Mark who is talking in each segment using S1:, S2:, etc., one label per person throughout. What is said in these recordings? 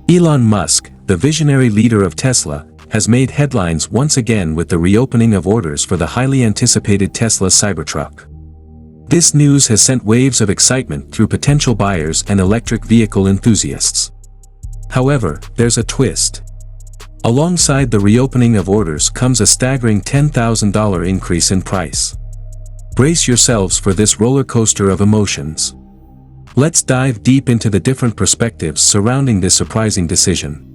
S1: Elon Musk, the visionary leader of Tesla, has made headlines once again with the reopening of orders for the highly anticipated Tesla Cybertruck. This news has sent waves of excitement through potential buyers and electric vehicle enthusiasts. However, there's a twist. Alongside the reopening of orders comes a staggering $10,000 increase in price. Brace yourselves for this roller coaster of emotions. Let's dive deep into the different perspectives surrounding this surprising decision.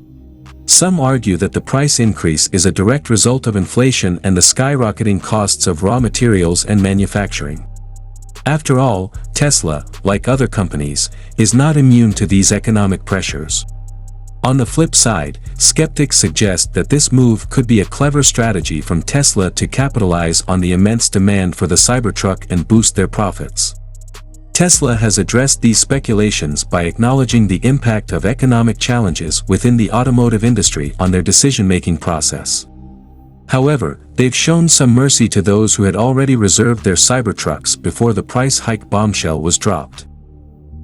S1: Some argue that the price increase is a direct result of inflation and the skyrocketing costs of raw materials and manufacturing. After all, Tesla, like other companies, is not immune to these economic pressures. On the flip side, skeptics suggest that this move could be a clever strategy from Tesla to capitalize on the immense demand for the Cybertruck and boost their profits. Tesla has addressed these speculations by acknowledging the impact of economic challenges within the automotive industry on their decision-making process. However, they've shown some mercy to those who had already reserved their Cybertrucks before the price hike bombshell was dropped.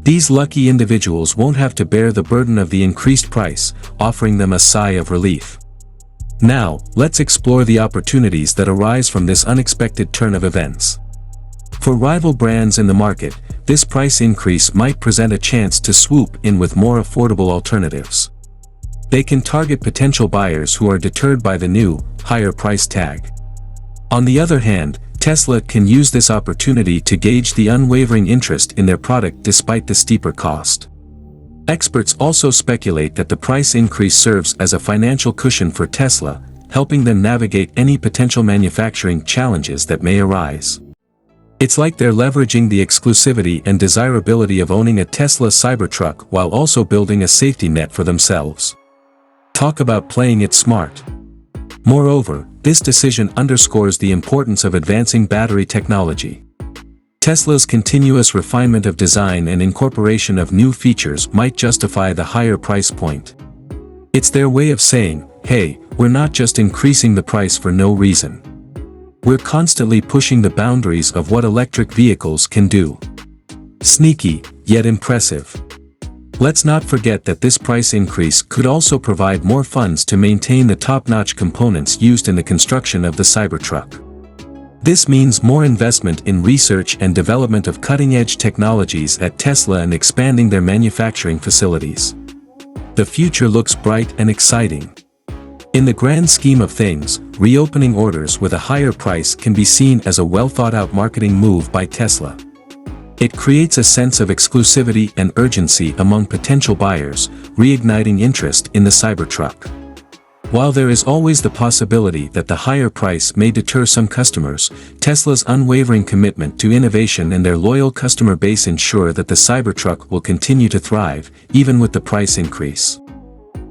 S1: These lucky individuals won't have to bear the burden of the increased price, offering them a sigh of relief. Now, let's explore the opportunities that arise from this unexpected turn of events. For rival brands in the market, this price increase might present a chance to swoop in with more affordable alternatives. They can target potential buyers who are deterred by the new, higher price tag. On the other hand, Tesla can use this opportunity to gauge the unwavering interest in their product despite the steeper cost. Experts also speculate that the price increase serves as a financial cushion for Tesla, helping them navigate any potential manufacturing challenges that may arise. It's like they're leveraging the exclusivity and desirability of owning a Tesla Cybertruck while also building a safety net for themselves. Talk about playing it smart. Moreover, this decision underscores the importance of advancing battery technology. Tesla's continuous refinement of design and incorporation of new features might justify the higher price point. It's their way of saying, hey, we're not just increasing the price for no reason. We're constantly pushing the boundaries of what electric vehicles can do. Sneaky, yet impressive. Let's not forget that this price increase could also provide more funds to maintain the top-notch components used in the construction of the Cybertruck. This means more investment in research and development of cutting-edge technologies at Tesla and expanding their manufacturing facilities. The future looks bright and exciting. In the grand scheme of things, reopening orders with a higher price can be seen as a well-thought-out marketing move by Tesla. It creates a sense of exclusivity and urgency among potential buyers, reigniting interest in the Cybertruck. While there is always the possibility that the higher price may deter some customers, Tesla's unwavering commitment to innovation and their loyal customer base ensure that the Cybertruck will continue to thrive, even with the price increase.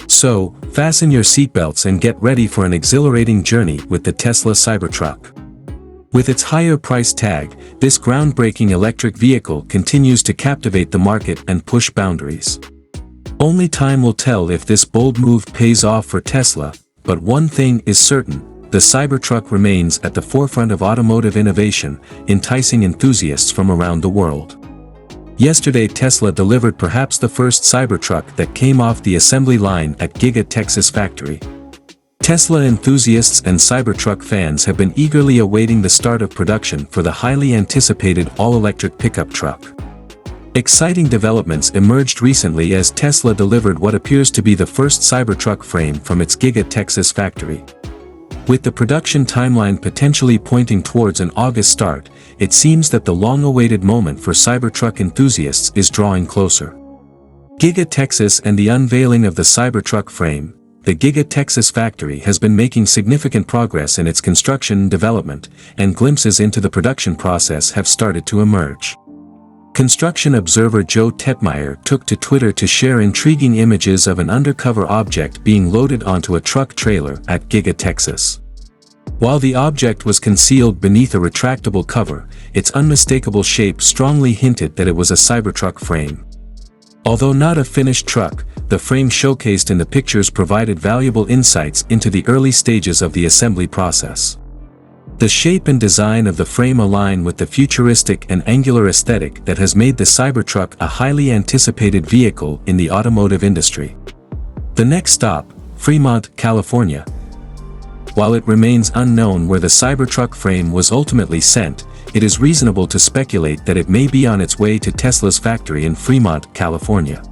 S1: So, fasten your seatbelts and get ready for an exhilarating journey with the Tesla Cybertruck. With its higher price tag, this groundbreaking electric vehicle continues to captivate the market and push boundaries. Only time will tell if this bold move pays off for Tesla, but one thing is certain, the Cybertruck remains at the forefront of automotive innovation, enticing enthusiasts from around the world. Yesterday Tesla delivered perhaps the first Cybertruck that came off the assembly line at Giga Texas factory. Tesla enthusiasts and Cybertruck fans have been eagerly awaiting the start of production for the highly anticipated all-electric pickup truck. Exciting developments emerged recently as Tesla delivered what appears to be the first Cybertruck frame from its Giga Texas factory. With the production timeline potentially pointing towards an August start, it seems that the long-awaited moment for Cybertruck enthusiasts is drawing closer. Giga Texas and the unveiling of the Cybertruck frame. The Giga Texas factory has been making significant progress in its construction and development, and glimpses into the production process have started to emerge. Construction observer Joe Tetmeyer took to Twitter to share intriguing images of an undercover object being loaded onto a truck trailer at Giga Texas. While the object was concealed beneath a retractable cover, its unmistakable shape strongly hinted that it was a Cybertruck frame. Although not a finished truck, the frame showcased in the pictures provided valuable insights into the early stages of the assembly process. The shape and design of the frame align with the futuristic and angular aesthetic that has made the Cybertruck a highly anticipated vehicle in the automotive industry. The next stop, Fremont, California. While it remains unknown where the Cybertruck frame was ultimately sent, it is reasonable to speculate that it may be on its way to Tesla's factory in Fremont, California.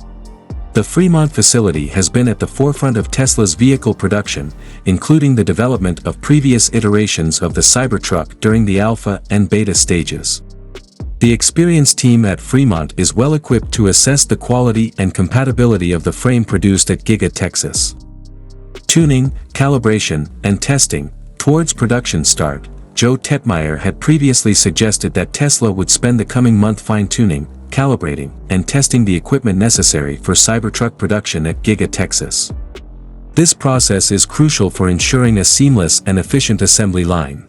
S1: The Fremont facility has been at the forefront of Tesla's vehicle production, including the development of previous iterations of the Cybertruck during the alpha and beta stages. The experienced team at Fremont is well equipped to assess the quality and compatibility of the frame produced at Giga Texas. Tuning, calibration, and testing. Towards production start, Joe Tetmeyer had previously suggested that Tesla would spend the coming month fine-tuning, calibrating, and testing the equipment necessary for Cybertruck production at Giga Texas. This process is crucial for ensuring a seamless and efficient assembly line.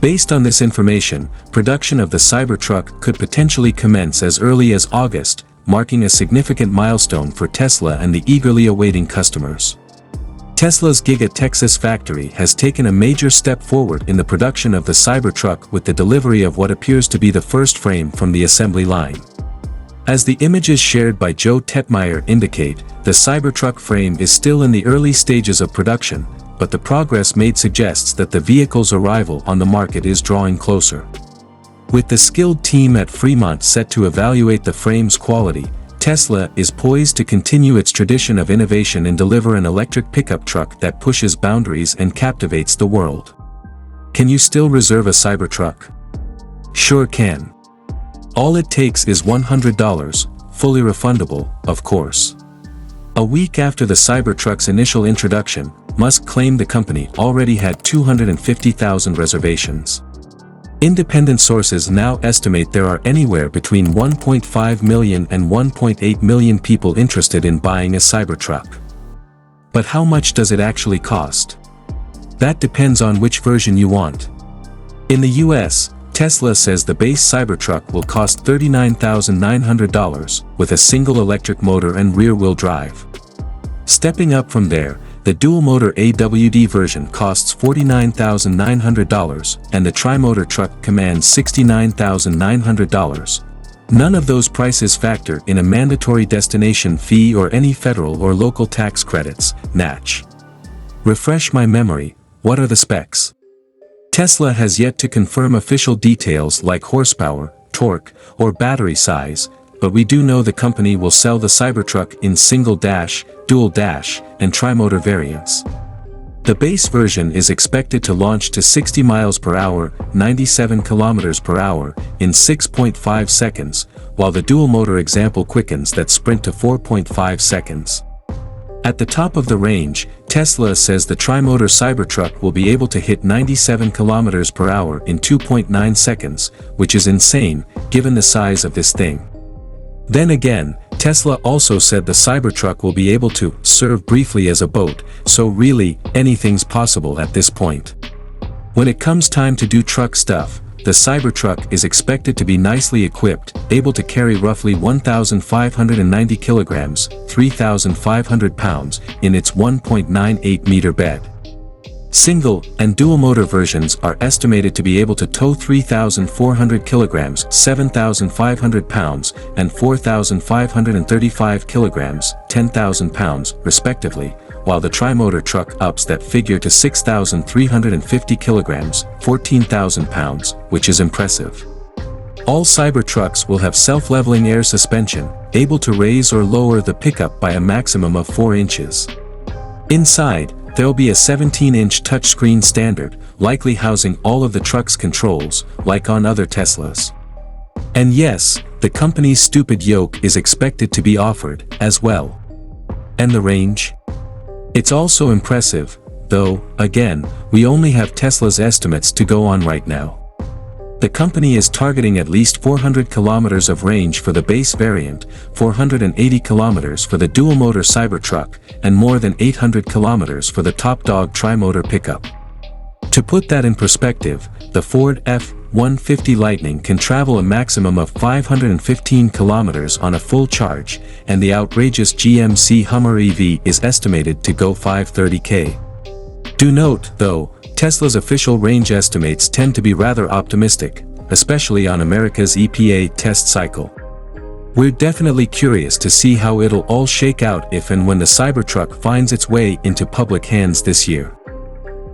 S1: Based on this information, production of the Cybertruck could potentially commence as early as August, marking a significant milestone for Tesla and the eagerly awaiting customers. Tesla's Giga Texas factory has taken a major step forward in the production of the Cybertruck with the delivery of what appears to be the first frame from the assembly line. As the images shared by Joe Tetmeyer indicate, the Cybertruck frame is still in the early stages of production, but the progress made suggests that the vehicle's arrival on the market is drawing closer. With the skilled team at Fremont set to evaluate the frame's quality, Tesla is poised to continue its tradition of innovation and deliver an electric pickup truck that pushes boundaries and captivates the world. Can you still reserve a Cybertruck? Sure can. All it takes is $100, fully refundable, of course. A week after the Cybertruck's initial introduction, Musk claimed the company already had 250,000 reservations. Independent sources now estimate there are anywhere between 1.5 million and 1.8 million people interested in buying a Cybertruck. But how much does it actually cost? That depends on which version you want. In the US, Tesla says the base Cybertruck will cost $39,900 with a single electric motor and rear-wheel drive. Stepping up from there, the dual-motor AWD version costs $49,900 and the tri-motor truck commands $69,900. None of those prices factor in a mandatory destination fee or any federal or local tax credits, NATCH. Refresh my memory, what are the specs? Tesla has yet to confirm official details like horsepower, torque, or battery size, but we do know the company will sell the Cybertruck in single dash, dual dash, and tri-motor variants. The base version is expected to launch to 60 miles per hour, 97 kilometers per hour, in 6.5 seconds, while the dual-motor example quickens that sprint to 4.5 seconds. At the top of the range, Tesla says the tri-motor Cybertruck will be able to hit 97 kilometers per hour in 2.9 seconds, which is insane, given the size of this thing. Then again, Tesla also said the Cybertruck will be able to serve briefly as a boat, so really, anything's possible at this point. When it comes time to do truck stuff, the Cybertruck is expected to be nicely equipped, able to carry roughly 1,590 kilograms, 3,500 pounds, in its 1.98-meter bed. Single and dual-motor versions are estimated to be able to tow 3,400 kilograms, 7,500 pounds, and 4,535 kilograms, 10,000 pounds, respectively, while the tri-motor truck ups that figure to 6,350 kilograms, 14,000 pounds, which is impressive. All Cybertrucks will have self-leveling air suspension, able to raise or lower the pickup by a maximum of 4 inches. Inside, there'll be a 17-inch touchscreen standard, likely housing all of the truck's controls, like on other Teslas. And yes, the company's stupid yoke is expected to be offered, as well. And the range? It's also impressive, though, again, we only have Tesla's estimates to go on right now. The company is targeting at least 400 kilometers of range for the base variant, 480 kilometers for the dual-motor Cybertruck, and more than 800 kilometers for the top-dog tri-motor pickup. To put that in perspective, the Ford F-150 Lightning can travel a maximum of 515 kilometers on a full charge, and the outrageous GMC Hummer EV is estimated to go 530 km. Do note, though, Tesla's official range estimates tend to be rather optimistic, especially on America's EPA test cycle. We're definitely curious to see how it'll all shake out if and when the Cybertruck finds its way into public hands this year.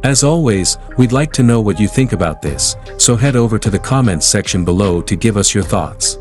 S1: As always, we'd like to know what you think about this, so head over to the comments section below to give us your thoughts.